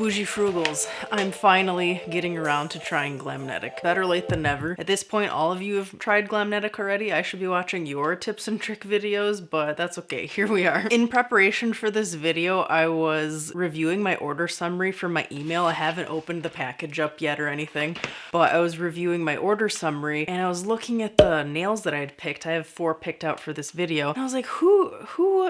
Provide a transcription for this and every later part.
Bougie Frugals, I'm finally getting around to trying Glamnetic. Better late than never. At this point, all of you have tried Glamnetic already. I should be watching your tips and trick videos, but that's okay. Here we are. In preparation for this video, I was reviewing my order summary for my email. I haven't opened the package up yet or anything, but I was reviewing my order summary and I was looking at the nails that I had picked. I have 4 picked out for this video. And I was like, who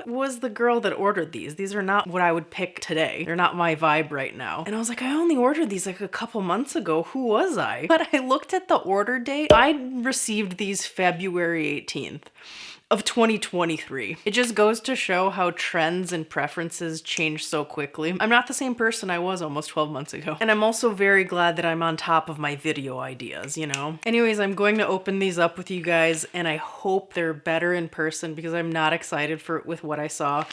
was the girl that ordered these? These are not what I would pick today. They're not my vibe right now. And I was like, I only ordered these like a couple months ago. Who was I? But I looked at the order date. I received these February 18th. Of 2023. It just goes to show how trends and preferences change so quickly. I'm not the same person I was almost 12 months ago. And I'm also very glad that I'm on top of my video ideas, you know? Anyways, I'm going to open these up with you guys and I hope they're better in person because I'm not excited with what I saw.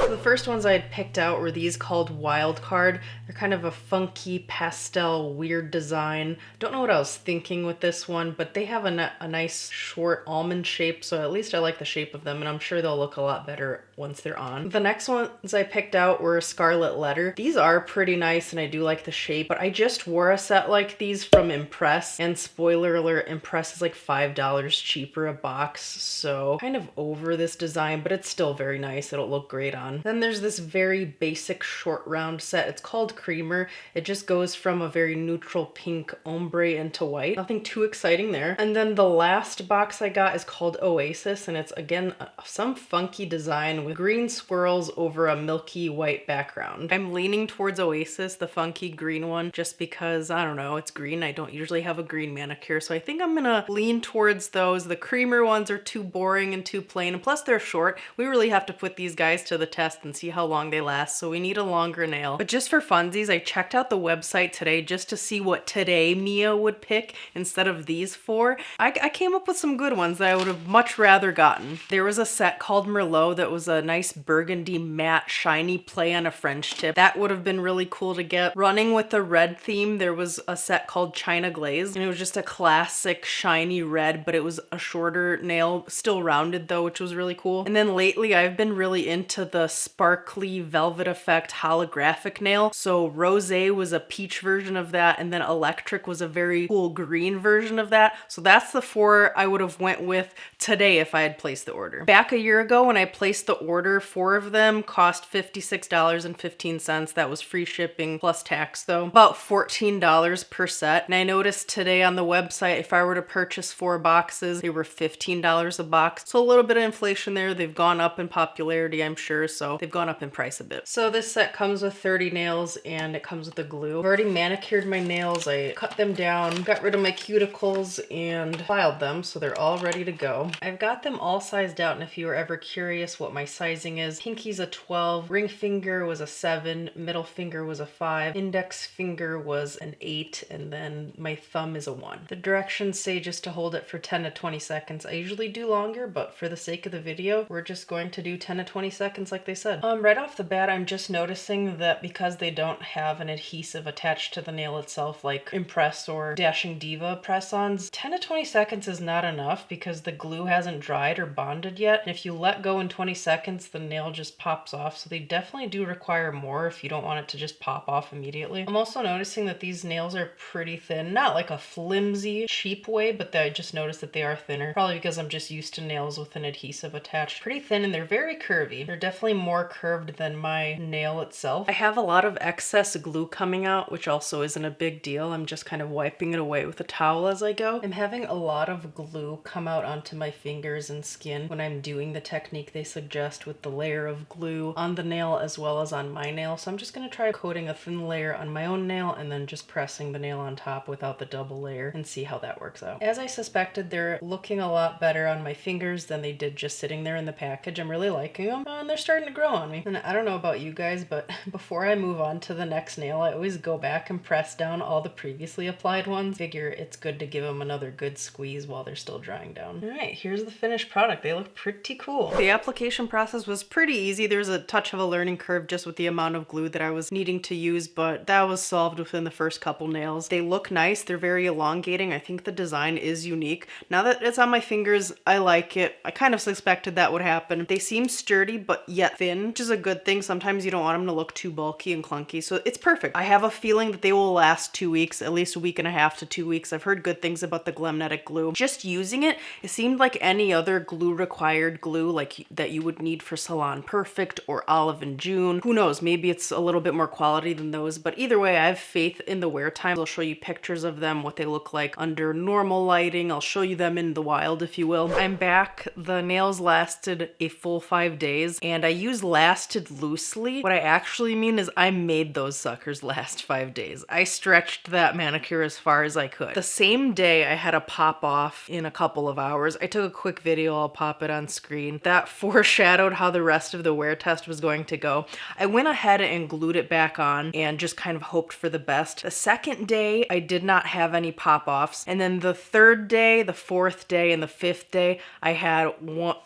The first ones I had picked out were these called Wild Card. They're kind of a funky pastel weird design. Don't know what I was thinking with this one, but they have a nice short almond shape, so at least I like the shape of them, and I'm sure they'll look a lot better once they're on. The next ones I picked out were Scarlet Letter. These are pretty nice and I do like the shape, but I just wore a set like these from Impress, and spoiler alert, Impress is like $5 cheaper a box, so kind of over this design, but it's still very nice. It'll look great on. Then there's this very basic short round set. It's called Creamer. It just goes from a very neutral pink ombre into white. Nothing too exciting there. And then the last box I got is called Oasis, and it's again some funky design with green swirls over a milky white background. I'm leaning towards Oasis, the funky green one, just because, I don't know, it's green. I don't usually have a green manicure, so I think I'm gonna lean towards those. The Creamer ones are too boring and too plain, and plus they're short. We really have to put these guys to the test and see how long they last, so we need a longer nail. But just for funsies, I checked out the website today just to see what today Mia would pick instead of these 4. I came up with some good ones that I would have much rather gotten. There was a set called Merlot that was a nice burgundy matte shiny play on a French tip. That would have been really cool to get. Running with the red theme, there was a set called China Glaze, and it was just a classic shiny red, but it was a shorter nail, still rounded though, which was really cool. And then lately I've been really into the sparkly velvet effect holographic nail. So Rosé was a peach version of that, and then Electric was a very cool green version of that. So that's the 4 I would have went with today if I had placed the order. Back a year ago when I placed the order, 4 of them cost $56.15. That was free shipping plus tax though. About $14 per set. And I noticed today on the website, if I were to purchase 4 boxes, they were $15 a box. So a little bit of inflation there. They've gone up in popularity, I'm sure, so they've gone up in price a bit. So this set comes with 30 nails and it comes with the glue. I've already manicured my nails. I cut them down, got rid of my cuticles, and filed them, so they're all ready to go. I've got them all sized out, and if you were ever curious what my sizing is, pinky's a 12, ring finger was a 7, middle finger was a 5, index finger was an 8, and then my thumb is a 1. The directions say just to hold it for 10 to 20 seconds. I usually do longer, but for the sake of the video, we're just going to do 10 to 20 seconds like they said. Right off the bat, I'm just noticing that because they don't have an adhesive attached to the nail itself like Impress or Dashing Diva press-ons, 10 to 20 seconds is not enough because the glue hasn't dried or bonded yet. And if you let go in 20 seconds, the nail just pops off. So they definitely do require more if you don't want it to just pop off immediately. I'm also noticing that these nails are pretty thin, not like a flimsy, cheap way, but I just noticed that they are thinner. Probably because I'm just used to nails with an adhesive attached. Pretty thin, and they're very curvy. They're definitely more curved than my nail itself. I have a lot of excess glue coming out, which also isn't a big deal. I'm just kind of wiping it away with a towel as I go. I'm having a lot of glue come out onto my fingers and skin when I'm doing the technique they suggest with the layer of glue on the nail as well as on my nail. So I'm just going to try coating a thin layer on my own nail and then just pressing the nail on top without the double layer and see how that works out. As I suspected, they're looking a lot better on my fingers than they did just sitting there in the package. I'm really liking them, and they're starting to grow on me. And I don't know about you guys, but before I move on to the next nail, I always go back and press down all the previously applied ones. Figure it's good to give them another good squeeze while they're still drying down. All right, here's the finished product. They look pretty cool. The application process was pretty easy. There's a touch of a learning curve just with the amount of glue that I was needing to use, but that was solved within the first couple nails. They look nice. They're very elongating. I think the design is unique. Now that it's on my fingers, I like it. I kind of suspected that would happen. They seem sturdy, but yet that thin, which is a good thing. Sometimes you don't want them to look too bulky and clunky, so it's perfect. I have a feeling that they will last 2 weeks, at least a week and a half to 2 weeks. I've heard good things about the Glamnetic glue. Just using it, it seemed like any other glue required glue like that you would need for Salon Perfect or Olive and June. Who knows, maybe it's a little bit more quality than those, but either way, I have faith in the wear time. I'll show you pictures of them, what they look like under normal lighting. I'll show you them in the wild, if you will. I'm back. The nails lasted a full 5 days, and I use lasted loosely. What I actually mean is I made those suckers last 5 days. I stretched that manicure as far as I could. The same day I had a pop off in a couple of hours. I took a quick video, I'll pop it on screen. That foreshadowed how the rest of the wear test was going to go. I went ahead and glued it back on and just kind of hoped for the best. The second day, I did not have any pop-offs. And then the third day, the fourth day, and the fifth day, I had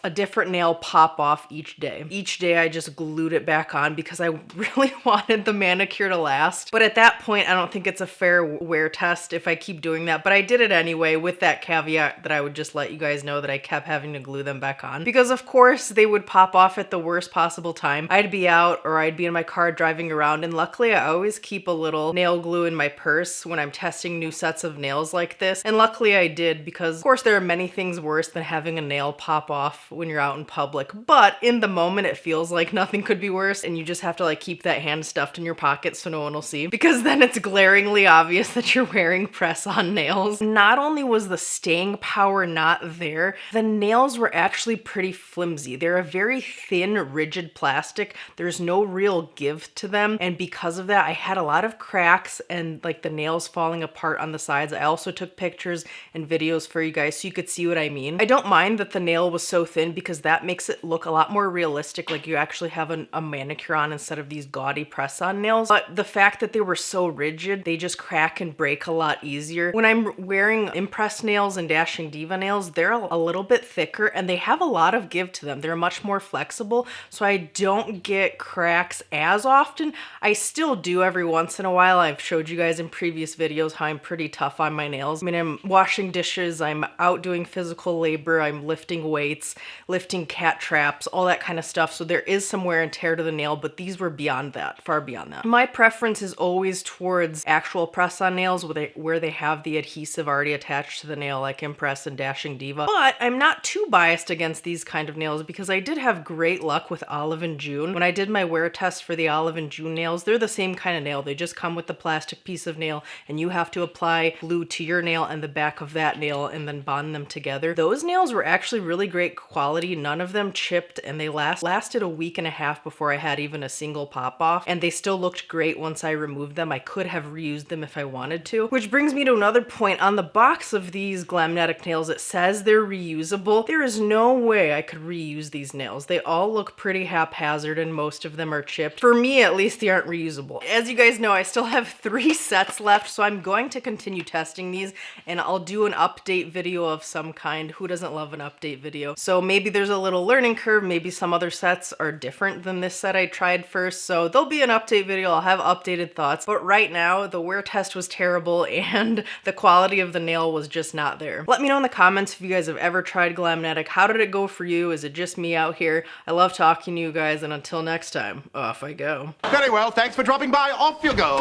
a different nail pop off each day. Each day, I just glued it back on because I really wanted the manicure to last. But at that point, I don't think it's a fair wear test if I keep doing that. But I did it anyway with that caveat that I would just let you guys know that I kept having to glue them back on. Because of course, they would pop off at the worst possible time. I'd be out or I'd be in my car driving around, and luckily I always keep a little nail glue in my purse when I'm testing new sets of nails like this. And luckily I did, because of course there are many things worse than having a nail pop off when you're out in public. But in the moment it feels like nothing could be worse, and you just have to like keep that hand stuffed in your pocket so no one will see, because then it's glaringly obvious that you're wearing press-on nails. Not only was the staying power not there, the nails were actually pretty flimsy. They're a very thin, rigid plastic. There's no real give to them, and because of that I had a lot of cracks and like the nails falling apart on the sides. I also took pictures and videos for you guys so you could see what I mean. I don't mind that the nail was so thin because that makes it look a lot more realistic, like you actually have a manicure on instead of these gaudy press-on nails. But the fact that they were so rigid, they just crack and break a lot easier. When I'm wearing Impress nails and Dashing Diva nails, they're a little bit thicker and they have a lot of give to them. They're much more flexible, so I don't get cracks as often. I still do every once in a while. I've showed you guys in previous videos how I'm pretty tough on my nails. I mean, I'm washing dishes, I'm out doing physical labor, I'm lifting weights, lifting cat traps, all that kind of stuff. So there is some wear and tear to the nail, but these were beyond that, far beyond that. My preference is always towards actual press-on nails where they have the adhesive already attached to the nail, like Impress and Dashing Diva. But I'm not too biased against these kind of nails because I did have great luck with Olive and June. When I did my wear test for the Olive and June nails, they're the same kind of nail. They just come with the plastic piece of nail and you have to apply glue to your nail and the back of that nail and then bond them together. Those nails were actually really great quality. None of them chipped, and they lasted a week and a half before I had even a single pop off, and they still looked great once I removed them. I could have reused them if I wanted to. Which brings me to another point. On the box of these Glamnetic nails, it says they're reusable. There is no way I could reuse these nails. They all look pretty haphazard and most of them are chipped. For me, at least, they aren't reusable. As you guys know, I still have 3 sets left, so I'm going to continue testing these, and I'll do an update video of some kind. Who doesn't love an update video? So maybe there's a little learning curve. Maybe some other sets are different than this set I tried first. So there'll be an update video. I'll have updated thoughts. But right now, the wear test was terrible and the quality of the nail was just not there. Let me know in the comments if you guys have ever tried Glamnetic. How did it go for you? Is it just me out here? I love talking to you guys, and until next time, off I go. Very well, thanks for dropping by. Off you go.